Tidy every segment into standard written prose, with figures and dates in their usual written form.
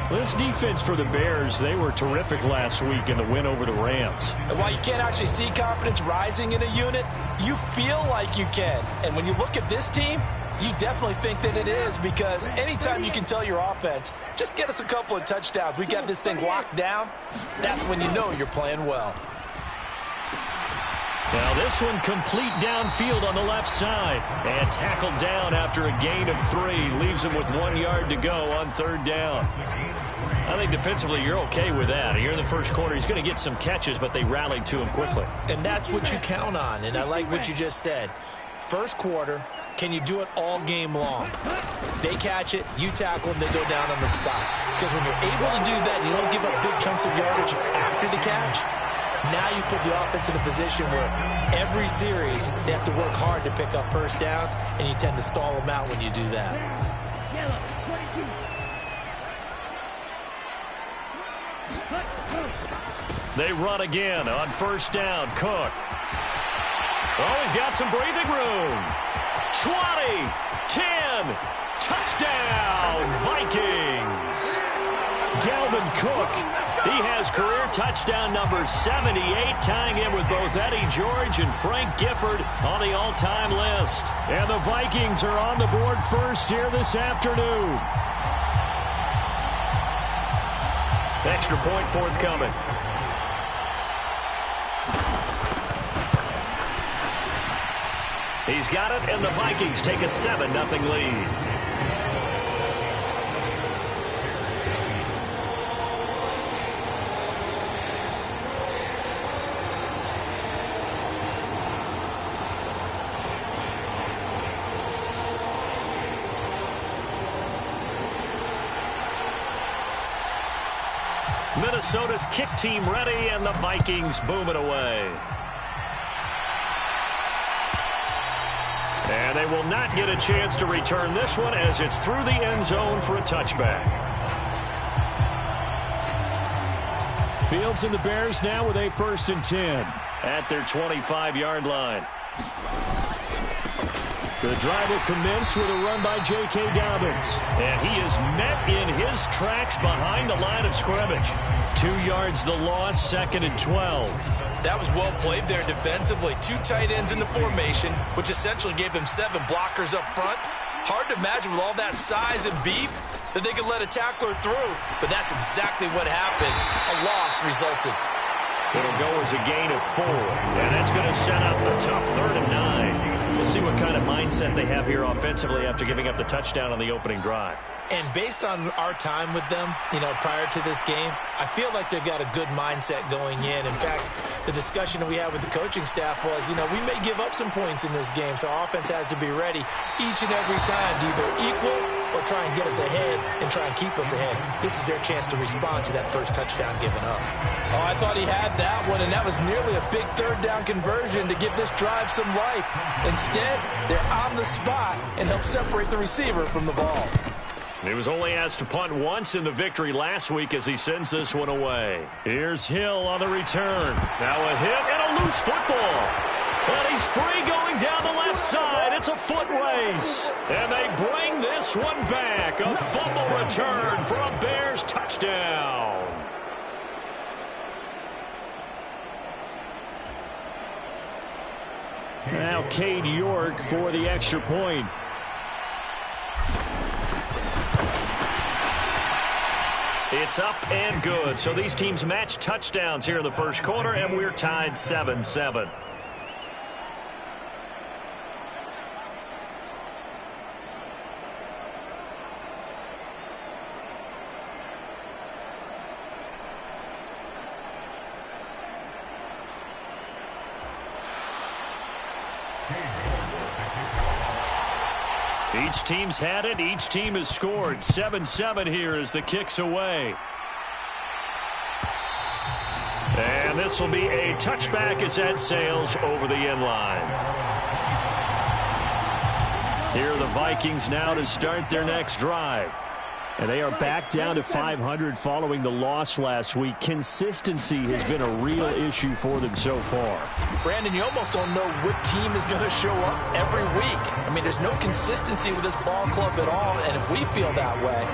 This defense for the Bears, they were terrific last week in the win over the Rams. And while you can't actually see confidence rising in a unit, you feel like you can. And when you look at this team, you definitely think that it is, because anytime you can tell your offense, just get us a couple of touchdowns, we got this thing locked down, that's when you know you're playing well. Now this one complete downfield on the left side. And tackled down after a gain of 3. Leaves him with 1 yard to go on 3rd down. I think defensively you're okay with that. Here in the first quarter, he's going to get some catches, but they rallied to him quickly. And that's what you count on, and I like what you just said. First quarter, can you do it all game long? They catch it, you tackle them, they go down on the spot. Because when you're able to do that, you don't give up big chunks of yardage after the catch. Now you put the offense in a position where every series they have to work hard to pick up first downs, and you tend to stall them out when you do that. They run again on 1st down. Cook. Oh, he's got some breathing room. 20, 10, touchdown, Vikings. Dalvin Cook, he has career touchdown number 78, tying him with both Eddie George and Frank Gifford on the all-time list. And the Vikings are on the board first here this afternoon. Extra point forthcoming. He's got it, and the Vikings take a 7-0 lead. Minnesota's kick team ready, and the Vikings boom it away. And they will not get a chance to return this one as it's through the end zone for a touchback. Fields and the Bears now with a 1st and 10 at their 25-yard line. The drive will commence with a run by J.K. Dobbins. And he is met in his tracks behind the line of scrimmage. 2 yards the loss, 2nd and 12. That was well played there defensively. 2 tight ends in the formation, which essentially gave them 7 blockers up front. Hard to imagine with all that size and beef that they could let a tackler through. But that's exactly what happened. A loss resulted. It'll go as a gain of 4. And that's going to set up a tough 3rd and 9. We'll see what kind of mindset they have here offensively after giving up the touchdown on the opening drive. And based on our time with them, prior to this game, I feel like they've got a good mindset going in. In fact, the discussion that we had with the coaching staff was, we may give up some points in this game, so our offense has to be ready each and every time to either equal or try and get us ahead and try and keep us ahead. This is their chance to respond to that first touchdown given up. Oh, I thought he had that one, and that was nearly a big 3rd down conversion to give this drive some life. Instead, they're on the spot and help separate the receiver from the ball. He was only asked to punt once in the victory last week as he sends this one away. Here's Hill on the return. Now a hit and a loose football. And he's free going down the left side. It's a foot race. And they bring this one back. A fumble return for a Bears touchdown. Now Cade York for the extra point. It's up and good. So these teams match touchdowns here in the first quarter, and we're tied 7-7. Each team's had it. Each team has scored. 7-7 here as the kick's away. And this will be a touchback as that sails over the end line. Here are the Vikings now to start their next drive. And they are back down to 500 following the loss last week. Consistency has been a real issue for them so far. Brandon, you almost don't know what team is going to show up every week. I mean, there's no consistency with this ball club at all, and if we feel that way,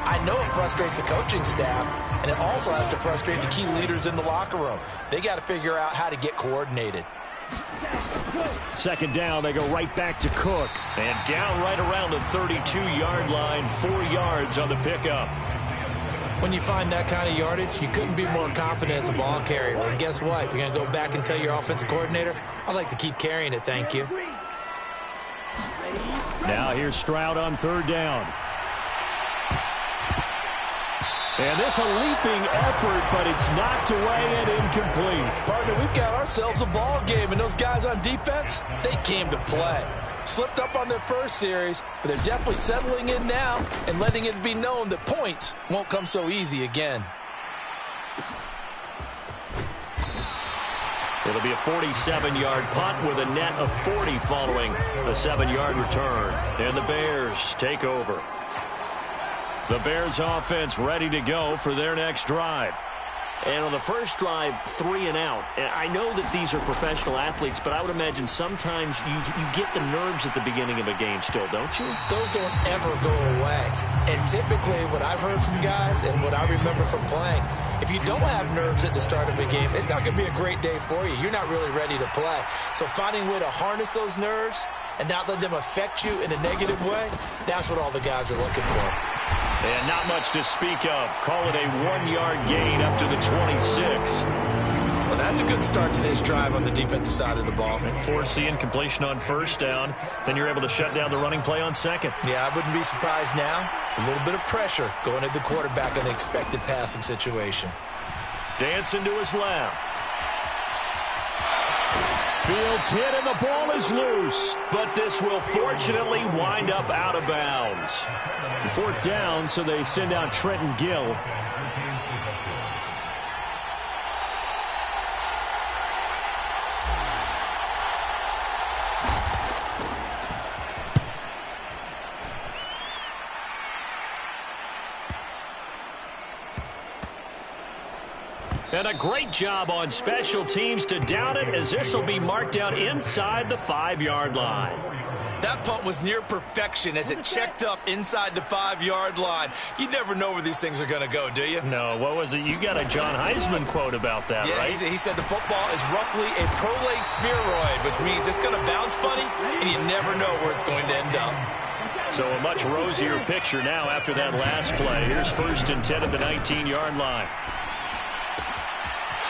I know it frustrates the coaching staff, and it also has to frustrate the key leaders in the locker room. They got to figure out how to get coordinated. Second down, they go right back to Cook. And down right around the 32-yard line, 4 yards on the pickup. When you find that kind of yardage, you couldn't be more confident as a ball carrier. And guess what? You're going to go back and tell your offensive coordinator, I'd like to keep carrying it, thank you. Now here's Stroud on third down. And this a leaping effort, but it's knocked away and incomplete. Partner, we've got ourselves a ball game, and those guys on defense, they came to play. Slipped up on their first series, but they're definitely settling in now and letting it be known that points won't come so easy again. It'll be a 47-yard punt with a net of 40 following the 7-yard return. And the Bears take over. The Bears offense ready to go for their next drive. And on the first drive, 3 and out. And I know that these are professional athletes, but I would imagine sometimes you get the nerves at the beginning of a game still, don't you? Those don't ever go away. And typically what I've heard from guys and what I remember from playing, if you don't have nerves at the start of a game, it's not going to be a great day for you. You're not really ready to play. So finding a way to harness those nerves and not let them affect you in a negative way, that's what all the guys are looking for. And not much to speak of. Call it a 1-yard gain up to the 26. Well, that's a good start to this drive on the defensive side of the ball. Force the incompletion on first down. Then you're able to shut down the running play on second. Yeah, I wouldn't be surprised now. A little bit of pressure going at the quarterback in the expected passing situation. Dancing to his left. Fields hit and the ball is loose. But this will fortunately wind up out of bounds. 4th down, so they send out Trenton Gill. And a great job on special teams to down it, as this will be marked out inside the 5-yard line. That punt was near perfection as it checked up inside the 5-yard line. You never know where these things are going to go, do you? No, what was it? You got a John Heisman quote about that, yeah, right? He said the football is roughly a prolate spheroid, which means it's going to bounce funny, and you never know where it's going to end up. So a much rosier picture now after that last play. Here's 1st and 10 at the 19-yard line.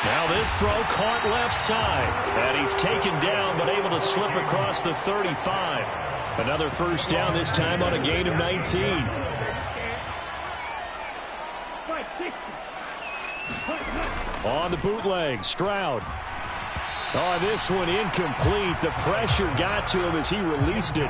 Now this throw caught left side. And he's taken down but able to slip across the 35. Another 1st down, this time on a gain of 19. On the bootleg, Stroud. Oh, this one incomplete. The pressure got to him as he released it.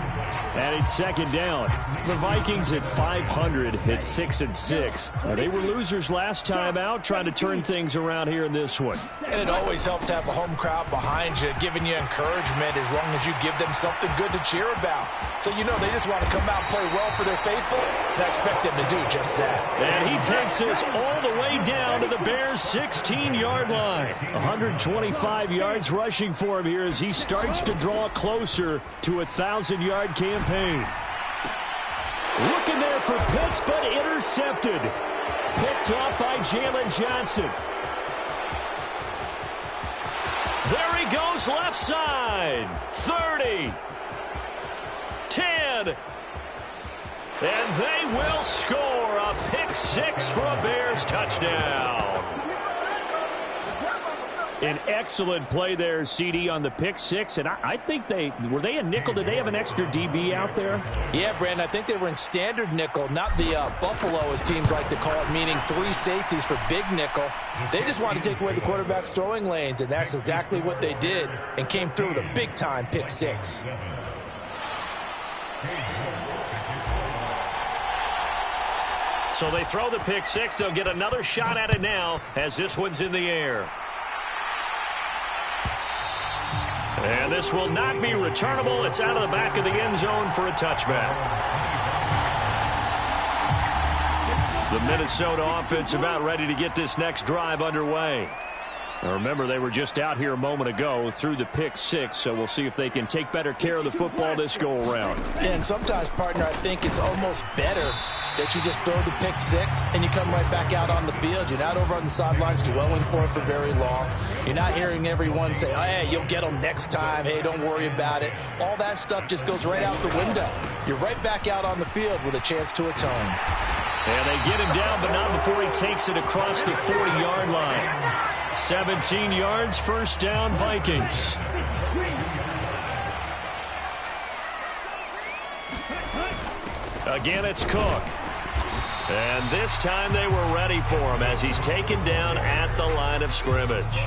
And it's 2nd down. The Vikings at 500 at 6-6. They were losers last time out, trying to turn things around here in this one. And it always helps to have a home crowd behind you, giving you encouragement as long as you give them something good to cheer about. So you know they just want to come out and play well for their faithful, and I expect them to do just that. And he takes us all the way down to the Bears' 16-yard line. 125 yards rushing for him here as he starts to draw closer to a 1,000-yard campaign. Looking there for Pitts, but intercepted. Picked up by Jalen Johnson. There he goes left side. 30. 10. And they will score a pick 6 for a Bears touchdown. An excellent play there, CD, on the pick 6. And I think were they a nickel? Did they have an extra DB out there? Yeah, Brandon, I think they were in standard nickel, not the Buffalo, as teams like to call it, meaning 3 safeties for big nickel. They just wanted to take away the quarterback's throwing lanes, and that's exactly what they did and came through with a big-time pick 6. So they throw the pick 6. They'll get another shot at it now as this one's in the air. And this will not be returnable. It's out of the back of the end zone for a touchback. The Minnesota offense about ready to get this next drive underway. Now remember, they were just out here a moment ago through the pick 6, so we'll see if they can take better care of the football this go-around. Yeah, and sometimes, partner, I think it's almost better that you just throw the pick six and you come right back out on the field. You're not over on the sidelines dwelling for it for very long. You're not hearing everyone say, oh, hey, you'll get them next time. Hey, don't worry about it. All that stuff just goes right out the window. You're right back out on the field with a chance to atone. And they get him down, but not before he takes it across the 40-yard line. 17 yards, first down, Vikings. Again, it's Cook. And this time they were ready for him as he's taken down at the line of scrimmage.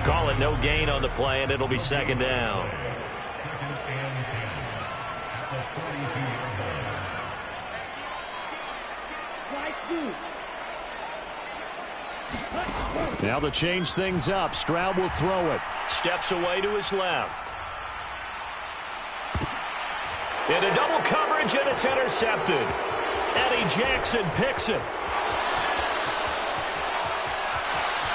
Call it no gain on the play, and it'll be second down. Now to change things up, Stroud will throw it. Steps away to his left. Into double coverage, and it's intercepted. Eddie Jackson picks it.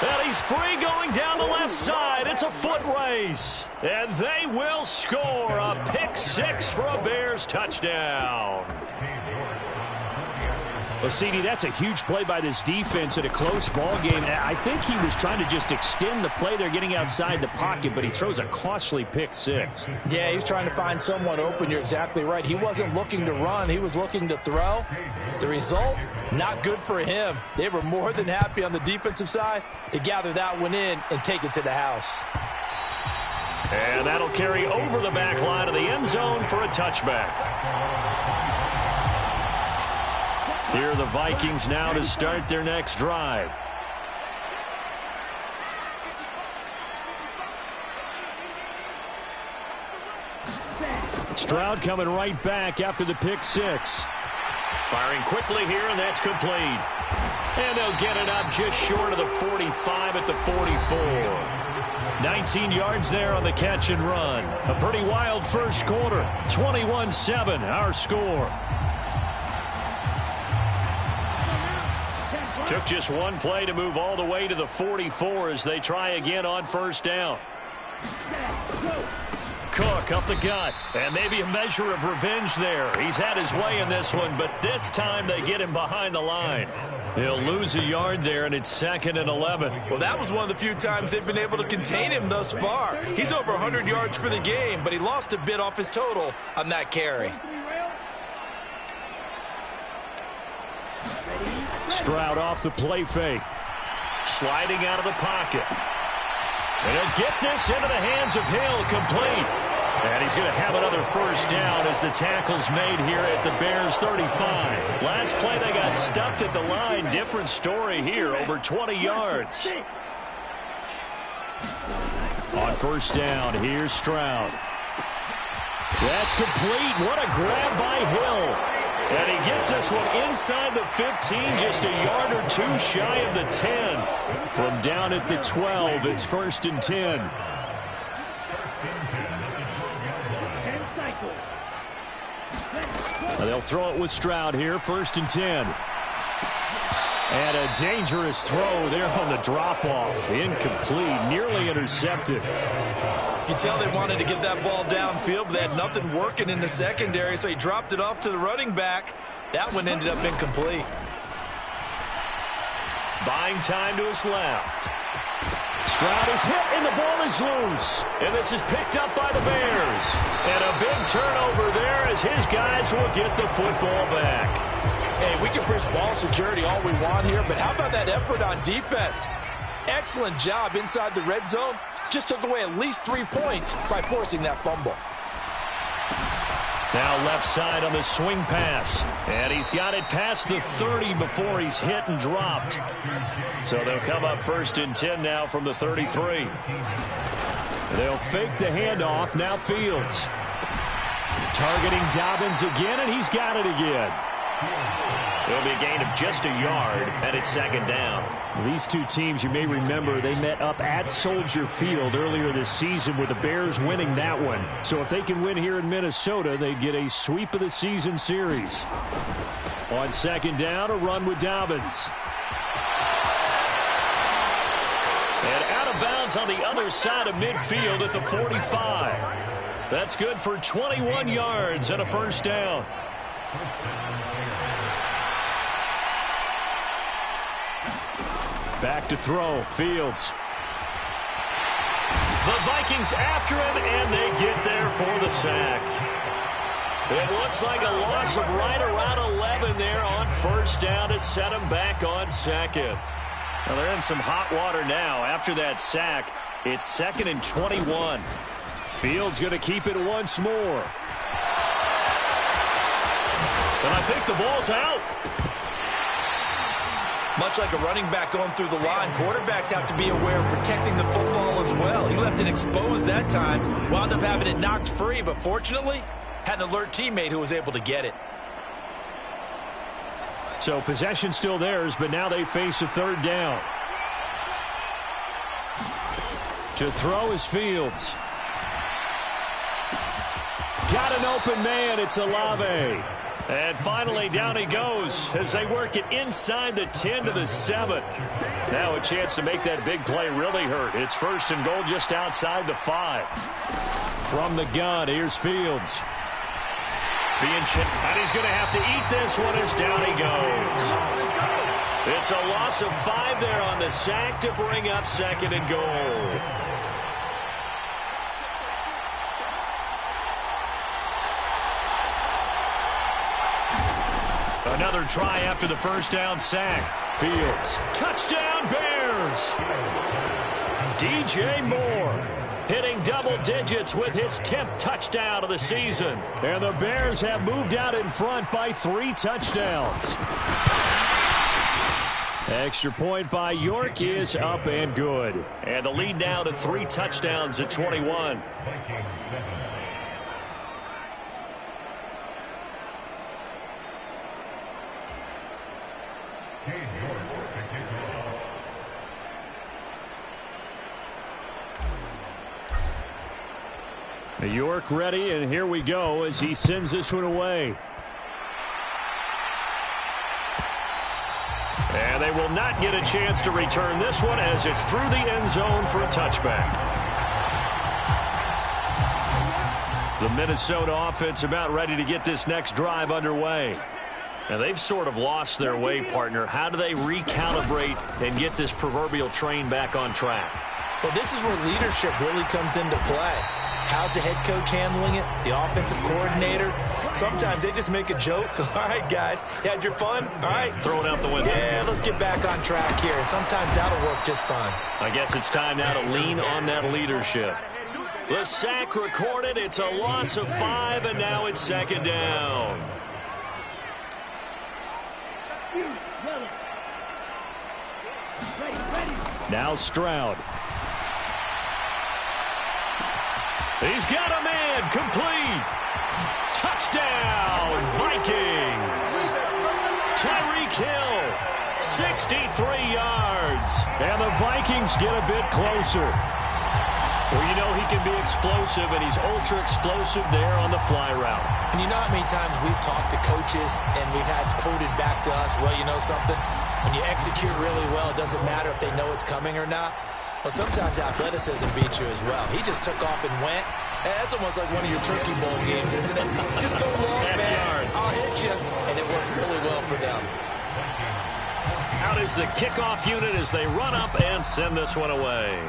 And he's free going down the left side. It's a foot race. And they will score a pick six for a Bears touchdown. Well, CD, that's a huge play by this defense in a close ball game. I think he was trying to just extend the play. They're getting outside the pocket, but he throws a costly pick six. Yeah, he's trying to find someone open. You're exactly right. He wasn't looking to run. He was looking to throw. The result, not good for him. They were more than happy on the defensive side to gather that one in and take it to the house. And that'll carry over the back line of the end zone for a touchback. Here are the Vikings now to start their next drive. Stroud coming right back after the pick six. Firing quickly here, and that's complete. And they'll get it up just short of the 45 at the 44. 19 yards there on the catch and run. A pretty wild first quarter. 21-7, our score. Took just one play to move all the way to the 44 as they try again on first down. Cook up the gut, and maybe a measure of revenge there. He's had his way in this one, but this time they get him behind the line. They'll lose a yard there, and it's 2nd and 11. Well, that was one of the few times they've been able to contain him thus far. He's over 100 yards for the game, but he lost a bit off his total on that carry. Stroud off the play fake. Sliding out of the pocket. And he'll get this into the hands of Hill, complete. And he's going to have another first down as the tackle's made here at the Bears 35. Last play they got stuffed at the line. Different story here, over 20 yards. On first down, here's Stroud. That's complete. What a grab by Hill. And he gets this one inside the 15, just a yard or two shy of the 10. From down at the 12, it's 1st and 10. They'll throw it with Stroud here, 1st and 10. And a dangerous throw there on the drop-off. Incomplete, nearly intercepted. You can tell they wanted to get that ball downfield, but they had nothing working in the secondary, so he dropped it off to the running back. That one ended up incomplete. Buying time to his left. Stroud is hit, and the ball is loose. And this is picked up by the Bears. And a big turnover there as his guys will get the football back. Hey, we can preach ball security all we want here, but how about that effort on defense? Excellent job inside the red zone. Just took away at least 3 points by forcing that fumble. Now left side on the swing pass. And he's got it past the 30 before he's hit and dropped. So they'll come up 1st and 10 now from the 33. They'll fake the handoff. Now Fields. Targeting Dobbins again, and he's got it again. It'll be a gain of just a yard, and it's 2nd down. These two teams, you may remember, they met up at Soldier Field earlier this season with the Bears winning that one. So if they can win here in Minnesota, they get a sweep of the season series. On 2nd down, a run with Dobbins. And out of bounds on the other side of midfield at the 45. That's good for 21 yards and a first down. Back to throw. Fields. The Vikings after him, and they get there for the sack. It looks like a loss of right around 11 there on first down to set them back on second. Well, they're in some hot water now. After that sack, it's 2nd and 21. Fields going to keep it once more. And I think the ball's out. Much like a running back going through the line, quarterbacks have to be aware of protecting the football as well. He left it exposed that time, wound up having it knocked free, but fortunately, had an alert teammate who was able to get it. So possession still theirs, but now they face a 3rd down. To throw is Fields. Got an open man. It's Olave. And finally, down he goes as they work it inside the 10 to the 7. Now a chance to make that big play really hurt. It's 1st and goal just outside the 5. From the gun, here's Fields. And he's going to have to eat this one as down he goes. It's a loss of 5 there on the sack to bring up 2nd and goal. Another try after the first down sack. Fields. Touchdown Bears! DJ Moore hitting double digits with his 10th touchdown of the season. And the Bears have moved out in front by 3 touchdowns. Extra point by York is up and good. And the lead now to 3 touchdowns at 21. York ready, and here we go as he sends this one away. And they will not get a chance to return this one as it's through the end zone for a touchback. The Minnesota offense about ready to get this next drive underway. Now they've sort of lost their way, partner. How do they recalibrate and get this proverbial train back on track? Well, this is where leadership really comes into play. How's the head coach handling it? The offensive coordinator? Sometimes they just make a joke. All right, guys, you had your fun? All right. Throw it out the window. Yeah, let's get back on track here. And sometimes that'll work just fine. I guess it's time now to lean on that leadership. The sack recorded. It's a loss of 5, and now it's 2nd down. Now Stroud. He's got a man, complete. Touchdown, Vikings. Tyreek Hill, 63 yards. And the Vikings get a bit closer. Well, you know he can be explosive, and he's ultra-explosive there on the fly route. And you know how many times we've talked to coaches, and we've had quoted back to us, well, you know something? When you execute really well, it doesn't matter if they know it's coming or not. Well, sometimes athleticism beats you as well. He just took off and went. That's almost like one of your Turkey Bowl games, isn't it? Just go long, man. I'll hit you. And it worked really well for them. Out is the kickoff unit as they run up and send this one away.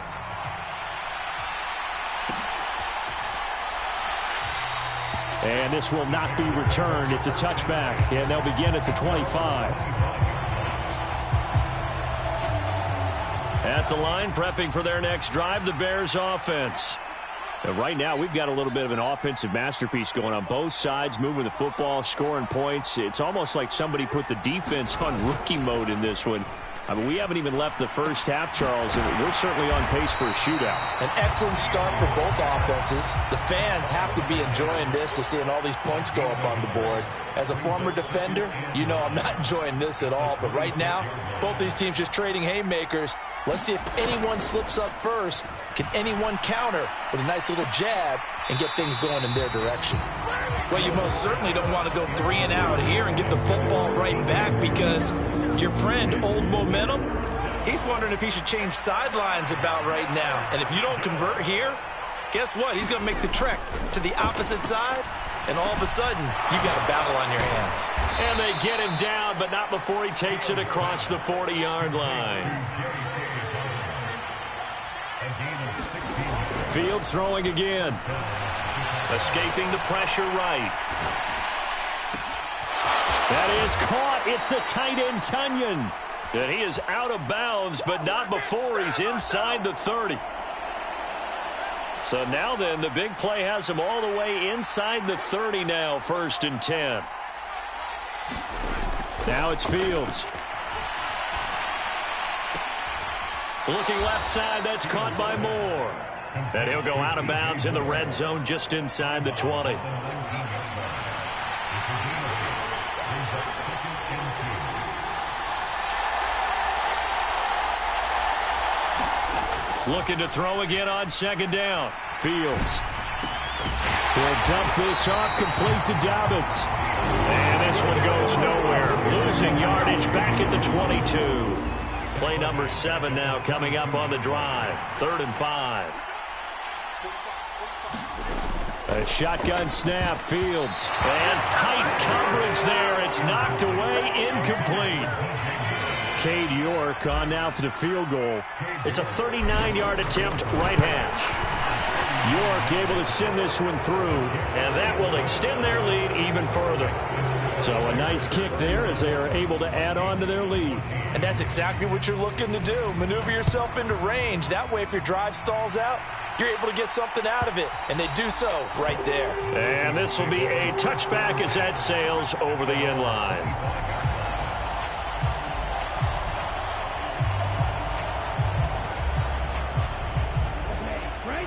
And this will not be returned. It's a touchback, and they'll begin at the 25. At the line, prepping for their next drive, the Bears offense. And right now, we've got a little bit of an offensive masterpiece going on both sides, moving the football, scoring points. It's almost like somebody put the defense on rookie mode in this one. I mean, we haven't even left the first half, Charles, and we're certainly on pace for a shootout. An excellent start for both offenses. The fans have to be enjoying this to seeing all these points go up on the board. As a former defender, you know I'm not enjoying this at all. But right now, both these teams just trading haymakers. Let's see if anyone slips up first. Can anyone counter with a nice little jab and get things going in their direction? Well, you most certainly don't want to go 3 and out here and get the football right back, because your friend, Old Momentum, he's wondering if he should change sidelines about right now. And if you don't convert here, guess what? He's going to make the trek to the opposite side and all of a sudden, you've got a battle on your hands. And they get him down, but not before he takes it across the 40-yard line. Fields throwing again. Escaping the pressure right. That is caught. It's the tight end, Tunyon. And he is out of bounds, but not before he's inside the 30. So now then, the big play has him all the way inside the 30 now, 1st and 10. Now it's Fields. Looking left side, that's caught by Moore. And he'll go out of bounds in the red zone just inside the 20. Looking to throw again on 2nd down. Fields. He'll dump this off, complete to Dobbins. And this one goes nowhere. Losing yardage back at the 22. Play number 7 now coming up on the drive. 3rd and 5. A shotgun snap, Fields. And tight coverage there. It's knocked away, incomplete. Cade York on now for the field goal. It's a 39-yard attempt, right hash. York able to send this one through. And that will extend their lead even further. So a nice kick there as they are able to add on to their lead. And that's exactly what you're looking to do. Maneuver yourself into range. That way, if your drive stalls out, you're able to get something out of it. And they do so right there. And this will be a touchback as that sails over the end line.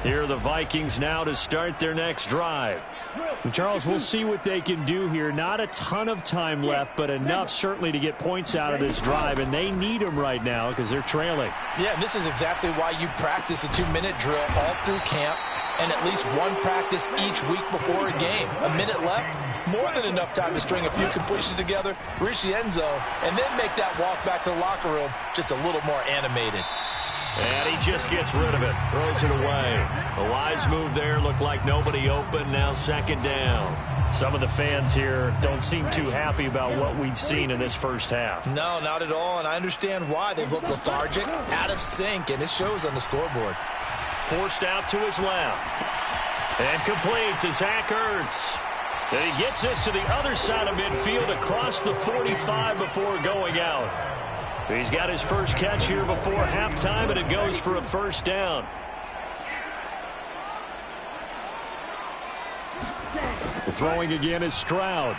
Here are the Vikings now to start their next drive. Charles, we'll see what they can do here. Not a ton of time left, but enough certainly to get points out of this drive, and they need them right now because they're trailing. Yeah, and this is exactly why you practice a 2-minute drill all through camp and at least one practice each week before a game. A minute left, more than enough time to string a few completions together, reach the end zone, and then make that walk back to the locker room just a little more animated. And he just gets rid of it, throws it away. A wise move there, looked like nobody open, now 2nd down. Some of the fans here don't seem too happy about what we've seen in this first half. No, not at all, and I understand why. They've looked lethargic, out of sync, and it shows on the scoreboard. Forced out to his left. And complete to Zach Ertz. And he gets this to the other side of midfield across the 45 before going out. He's got his first catch here before halftime, and it goes for a 1st down. The throwing again is Stroud.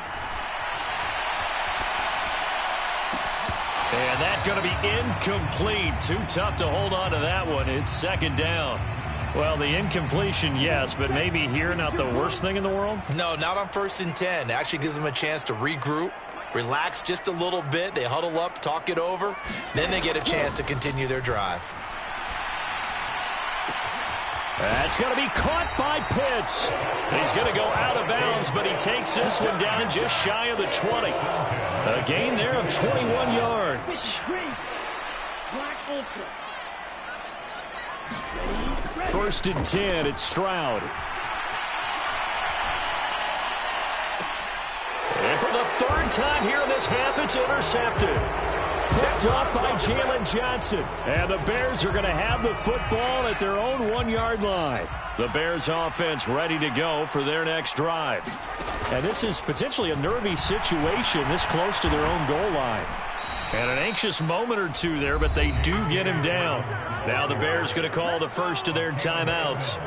And that's going to be incomplete. Too tough to hold on to that one. It's 2nd down. Well, the incompletion, yes, but maybe here not the worst thing in the world? No, not on 1st and 10. It actually gives them a chance to regroup, relax just a little bit. They huddle up, talk it over. Then they get a chance to continue their drive. That's going to be caught by Pitts. He's going to go out of bounds, but he takes this one down just shy of the 20. A gain there of 21 yards. 1st and 10, it's Stroud. And for the 3rd time here in this half, it's intercepted. Picked up by Jalen Johnson. And the Bears are going to have the football at their own 1-yard line. The Bears offense ready to go for their next drive. And this is potentially a nervy situation this close to their own goal line. And an anxious moment or two there, but they do get him down. Now the Bears going to call the first of their timeouts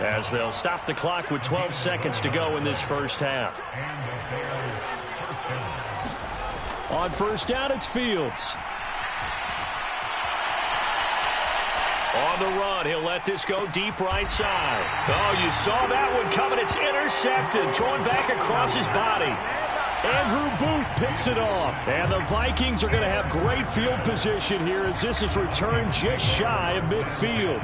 as they'll stop the clock with 12 seconds to go in this first half. On 1st down, it's Fields. On the run, he'll let this go deep right side. Oh, you saw that one coming. It's intercepted. Thrown back across his body. Andrew Booth picks it off. And the Vikings are going to have great field position here as this is returned just shy of midfield.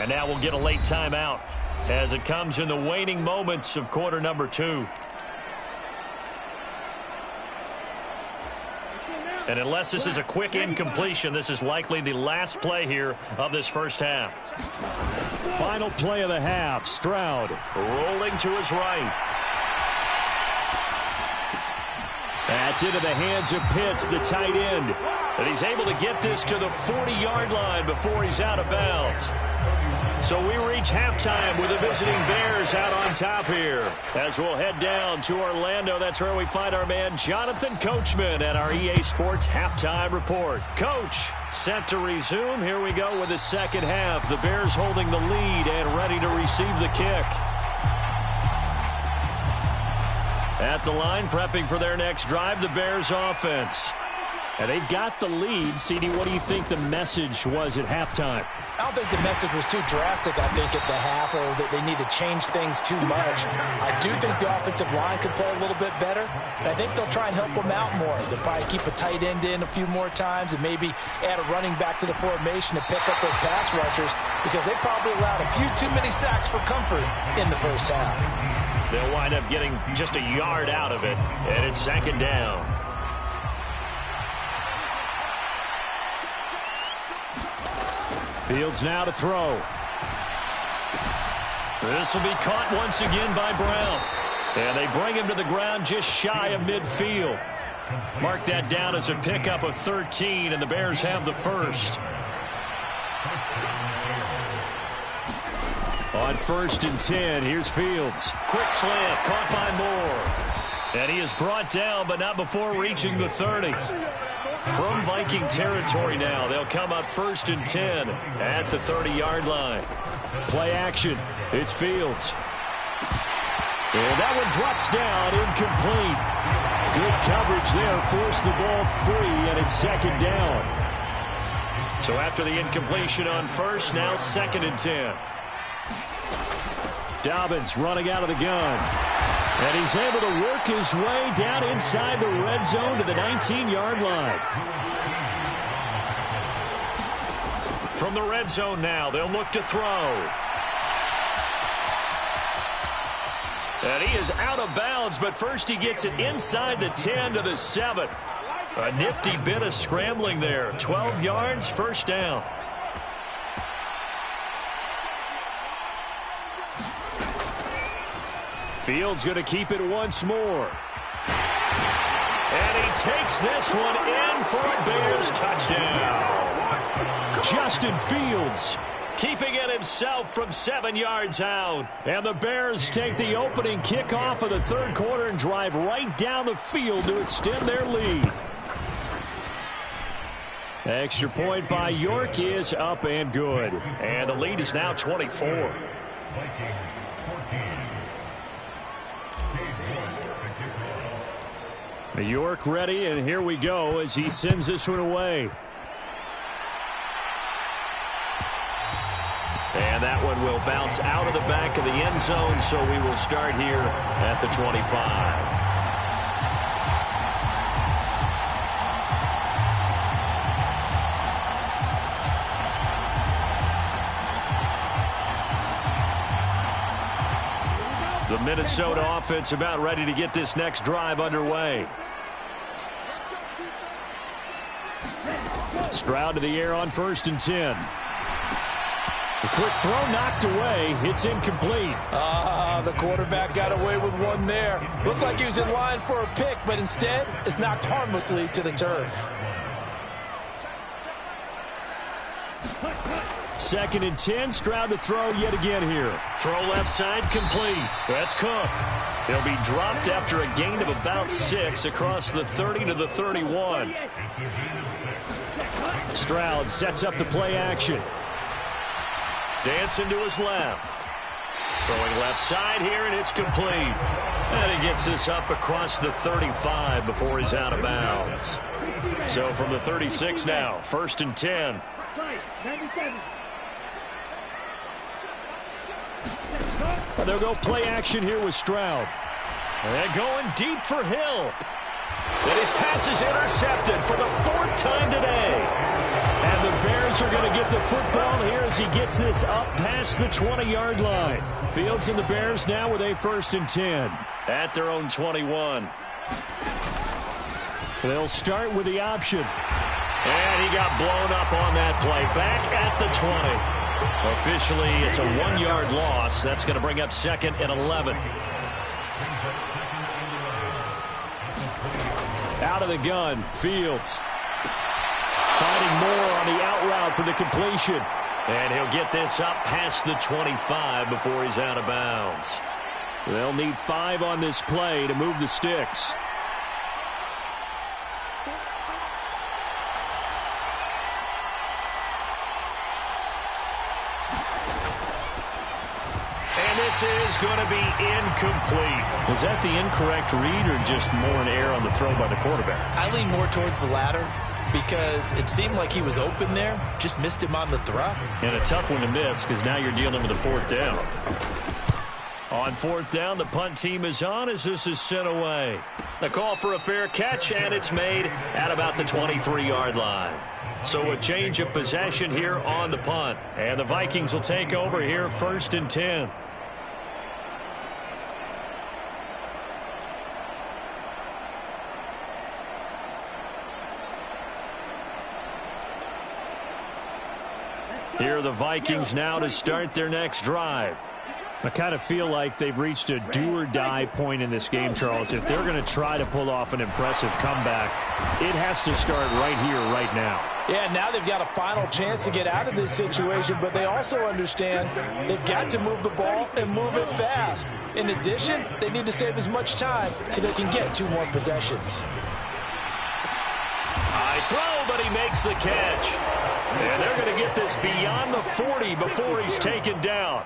And now we'll get a late timeout as it comes in the waning moments of quarter number 2. And unless this is a quick incompletion, this is likely the last play here of this first half. Final play of the half. Stroud rolling to his right. That's into the hands of Pitts, the tight end. And he's able to get this to the 40-yard line before he's out of bounds. So we reach halftime with the visiting Bears out on top here. As we'll head down to Orlando, that's where we find our man Jonathan Coachman at our EA Sports Halftime Report. Coach, set to resume. Here we go with the second half. The Bears holding the lead and ready to receive the kick. At the line, prepping for their next drive, the Bears offense. And they've got the lead. CD, what do you think the message was at halftime? I don't think the message was too drastic, I think, at the half, or that they need to change things too much. I do think the offensive line could play a little bit better, and I think they'll try and help them out more. They'll probably keep a tight end in a few more times and maybe add a running back to the formation to pick up those pass rushers, because they probably allowed a few too many sacks for comfort in the first half. They'll wind up getting just a yard out of it, and it's second down. Fields now to throw. This will be caught once again by Brown. And they bring him to the ground just shy of midfield. Mark that down as a pickup of 13, and the Bears have the first. On 1st and 10, here's Fields. Quick slant, caught by Moore. And he is brought down, but not before reaching the 30. From Viking territory now, they'll come up 1st and 10 at the 30-yard line. Play action. It's Fields. And that one drops down, incomplete. Good coverage there, forced the ball free, and it's second down. So after the incompletion on first, now 2nd and 10. Dobbins running out of the gun. And he's able to work his way down inside the red zone to the 19-yard line. From the red zone now, they'll look to throw. And he is out of bounds, but first he gets it inside the 10 to the 7. A nifty bit of scrambling there. 12 yards, first down. Fields going to keep it once more. And he takes this one in for a Bears touchdown. Justin Fields keeping it himself from 7 yards out. And the Bears take the opening kickoff of the third quarter and drive right down the field to extend their lead. Extra point by York is up and good. And the lead is now 24. York ready, and here we go as he sends this one away. And that one will bounce out of the back of the end zone, so we will start here at the 25. The Minnesota offense about ready to get this next drive underway. Stroud to the air on 1st and 10. A quick throw knocked away. It's incomplete. The quarterback got away with one there. Looked like he was in line for a pick, but instead it's knocked harmlessly to the turf. 2nd and 10. Stroud to throw yet again here. Throw left side complete. That's Cook. He'll be dropped after a gain of about 6 across the 30 to the 31. Stroud sets up the play action. Dancing to his left. Throwing left side here, and it's complete. And he gets this up across the 35 before he's out of bounds. So from the 36 now, 1st and 10. They'll go play action here with Stroud. And going deep for Hill. And his pass is intercepted for the 4th time today. And the Bears are going to get the football here as he gets this up past the 20-yard line. Fields and the Bears now with a 1st and 10. At their own 21. They'll start with the option. And he got blown up on that play. Back at the 20. Officially, it's a 1-yard loss. That's going to bring up 2nd and 11. Out of the gun, Fields. Finding more on the out route for the completion. And he'll get this up past the 25 before he's out of bounds. They'll need 5 on this play to move the sticks. And this is going to be incomplete. Was that the incorrect read or just more an error on the throw by the quarterback? I lean more towards the latter because it seemed like he was open there, just missed him on the throw. And a tough one to miss because now you're dealing with a 4th down. On 4th down, the punt team is on as this is sent away. The call for a fair catch, and it's made at about the 23-yard line. So a change of possession here on the punt. And the Vikings will take over here 1st and 10. Here are the Vikings now to start their next drive. I kind of feel like they've reached a do-or-die point in this game, Charles. If they're going to try to pull off an impressive comeback, it has to start right here, right now. Yeah, now they've got a final chance to get out of this situation, but they also understand they've got to move the ball and move it fast. In addition, they need to save as much time so they can get 2 more possessions. High throw, but he makes the catch. And they're going to get this beyond the 40 before he's taken down.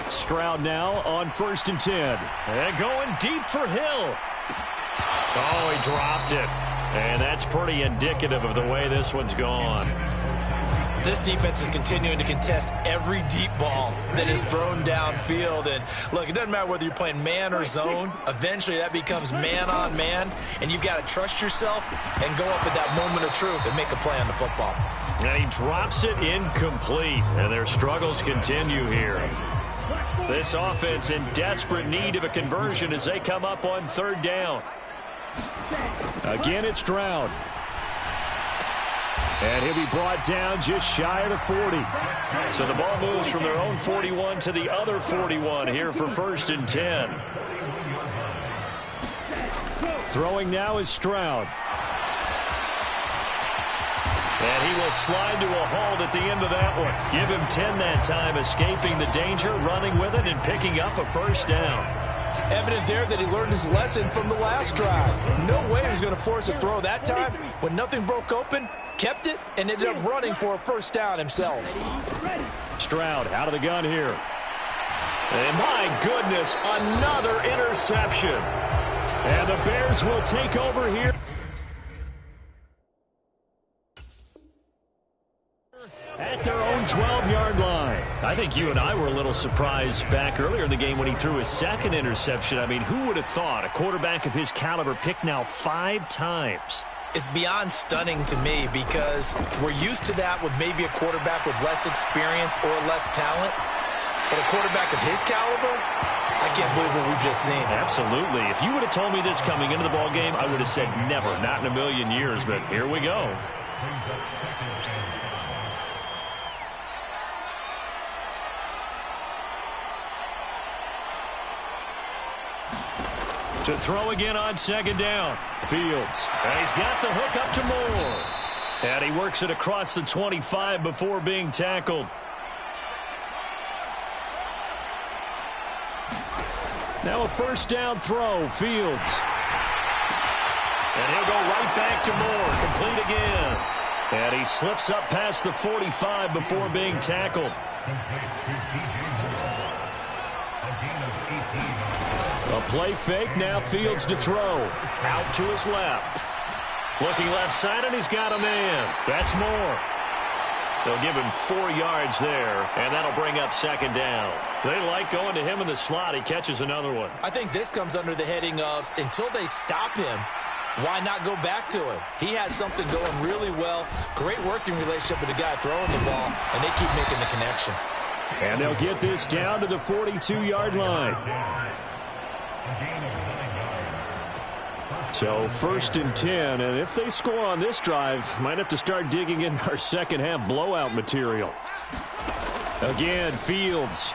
Stroud now on 1st and 10. And going deep for Hill. Oh, he dropped it. And that's pretty indicative of the way this one's gone. This defense is continuing to contest every deep ball that is thrown downfield. And, look, it doesn't matter whether you're playing man or zone. Eventually, that becomes man-on-man, and you've got to trust yourself and go up at that moment of truth and make a play on the football. And he drops it incomplete, and their struggles continue here. This offense in desperate need of a conversion as they come up on 3rd down. Again, it's Stroud. And he'll be brought down just shy of the 40. So the ball moves from their own 41 to the other 41 here for 1st and 10. Throwing now is Stroud. And he will slide to a halt at the end of that one. Give him 10 that time, escaping the danger, running with it, and picking up a 1st down. Evident there that he learned his lesson from the last drive. No way he was going to force a throw that time. When nothing broke open, kept it, and ended up running for a 1st down himself. Stroud out of the gun here. And my goodness, another interception. And the Bears will take over here. At their own 12-yard line. I think you and I were a little surprised back earlier in the game when he threw his 2nd interception. I mean, who would have thought a quarterback of his caliber picked now 5 times? It's beyond stunning to me because we're used to that with maybe a quarterback with less experience or less talent. But a quarterback of his caliber, I can't believe what we've just seen. Absolutely. If you would have told me this coming into the ball game, I would have said never, not in a million years. But here we go. To throw again on 2nd down. Fields. And he's got the hook up to Moore. And he works it across the 25 before being tackled. Now a 1st down throw. Fields. And he'll go right back to Moore. Complete again. And he slips up past the 45 before being tackled. A play fake, now Fields to throw. Out to his left. Looking left side, and he's got a man. That's Moore. They'll give him 4 yards there, and that'll bring up 2nd down. They like going to him in the slot. He catches another one. I think this comes under the heading of until they stop him, Why not go back to it? He has something going really well. Great working relationship with the guy throwing the ball, and they keep making the connection. And they'll get this down to the 42-yard line. So 1st and 10, and if they score on this drive, might have to start digging in our second-half blowout material. Again, Fields.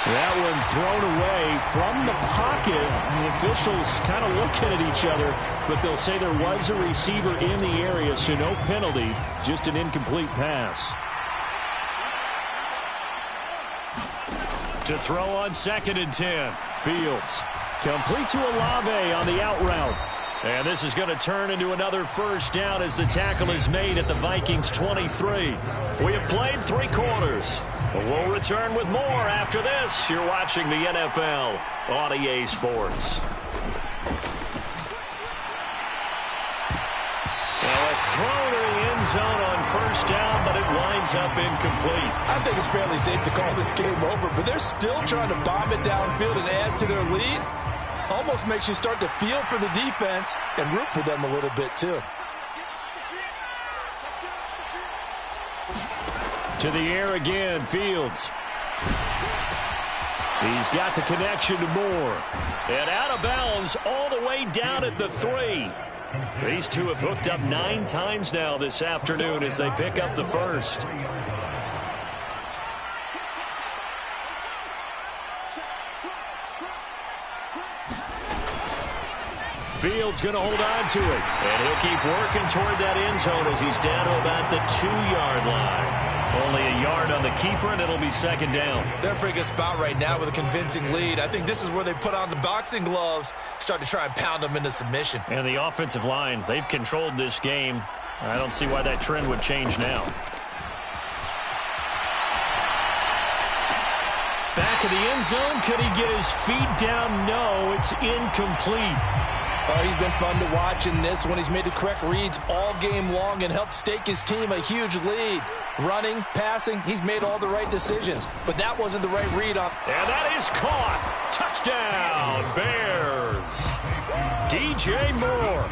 That one thrown away from the pocket. The officials kind of looking at each other, but they'll say there was a receiver in the area, so no penalty, just an incomplete pass. To throw on 2nd and 10. Fields. Complete to Olave on the out route. And this is going to turn into another first down as the tackle is made at the Vikings 23. We have played 3 quarters. But we'll return with more after this. You're watching the NFL on EA Sports. Well, a throw to the end zone on 1st down, but it winds up incomplete. I think it's fairly safe to call this game over, but they're still trying to bomb it downfield and add to their lead. Almost makes you start to feel for the defense and root for them a little bit, too. To the air again, Fields. He's got the connection to Moore. And out of bounds all the way down at the 3. These two have hooked up 9 times now this afternoon as they pick up the first. Fields going to hold on to it. And he'll keep working toward that end zone as he's down to about the 2-yard line. Only a yard on the keeper, and it'll be 2nd down. They're in a pretty good spot right now with a convincing lead. I think this is where they put on the boxing gloves, start to try and pound them into submission. And the offensive line, they've controlled this game. I don't see why that trend would change now. Back of the end zone. Could he get his feet down? No, it's incomplete. Oh, he's been fun to watch in this one. He's made the correct reads all game long and helped stake his team a huge lead. Running, passing, he's made all the right decisions. But that wasn't the right read on. And that is caught. Touchdown, Bears. DJ Moore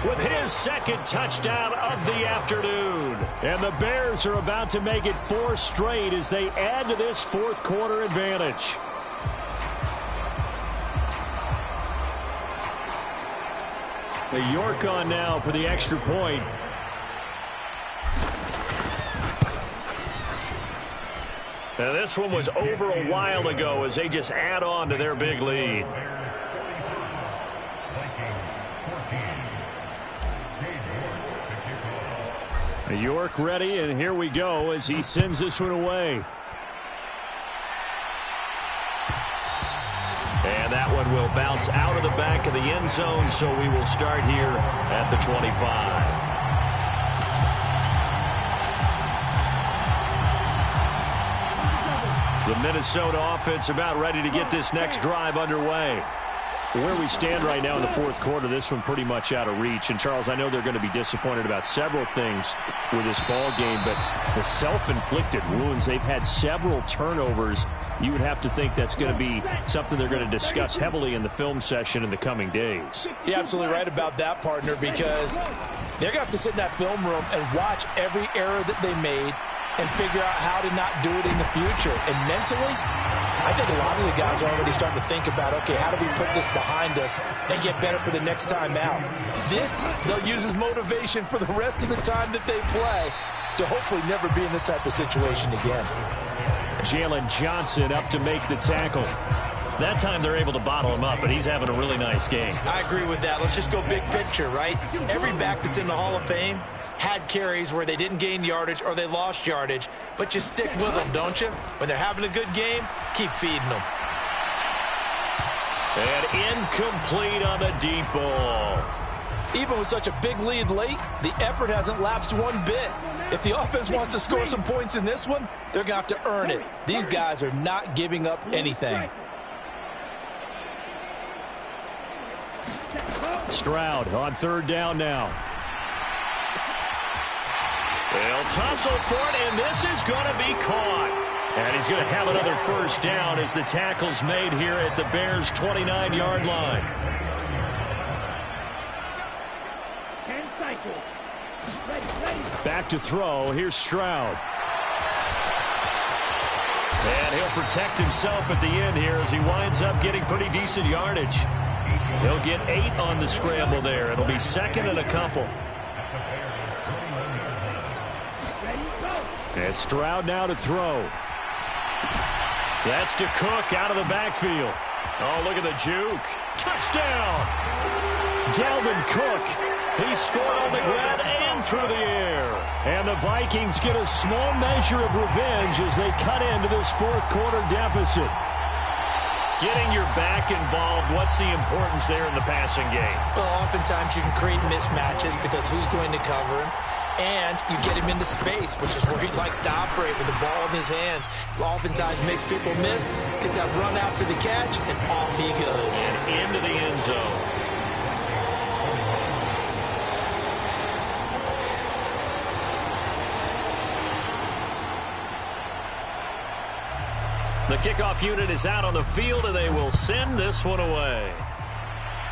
with his 2nd touchdown of the afternoon. And the Bears are about to make it 4 straight as they add to this 4th quarter advantage. The York on now for the extra point. Now this one was over a while ago as they just add on to their big lead. York ready, and here we go as he sends this one away. And that one will bounce out of the back of the end zone, so we will start here at the 25. The Minnesota offense about ready to get this next drive underway. Where we stand right now in the 4th quarter, this one pretty much out of reach. And, Charles, I know they're going to be disappointed about several things with this ball game, but the self-inflicted wounds, they've had several turnovers. You would have to think that's going to be something they're going to discuss heavily in the film session in the coming days. You're absolutely right about that, partner, because they're going to have to sit in that film room and watch every error that they made and figure out how to not do it in the future. And mentally, I think a lot of the guys are already starting to think about, okay, how do we put this behind us and get better for the next time out? This, they'll use as motivation for the rest of the time that they play to hopefully never be in this type of situation again. Jalen Johnson up to make the tackle. That time they're able to bottle him up, but he's having a really nice game. I agree with that. Let's just go big picture, right? Every back that's in the Hall of Fame had carries where they didn't gain yardage or they lost yardage, but you stick with them, don't you? When they're having a good game, keep feeding them. And incomplete on the deep ball. Even with such a big lead late, the effort hasn't lapsed one bit. If the offense wants to score some points in this one, they're going to have to earn it. These guys are not giving up anything. Stroud on 3rd down now. They'll tussle for it, and this is going to be caught. And he's going to have another first down as the tackle's made here at the Bears' 29-yard line. Back to throw. Here's Stroud. And he'll protect himself at the end here as he winds up getting pretty decent yardage. He'll get 8 on the scramble there. It'll be second and a couple. And Stroud now to throw. That's to Cook out of the backfield. Oh, look at the juke. Touchdown! Dalvin Cook. He scored on the ground and through the air. And the Vikings get a small measure of revenge as they cut into this fourth quarter deficit. Getting your back involved, what's the importance there in the passing game? Well, oftentimes you can create mismatches because who's going to cover him? And you get him into space, which is where he likes to operate with the ball in his hands. Oftentimes makes people miss, gets that run after the catch, and off he goes. And into the end zone. The kickoff unit is out on the field, and they will send this one away.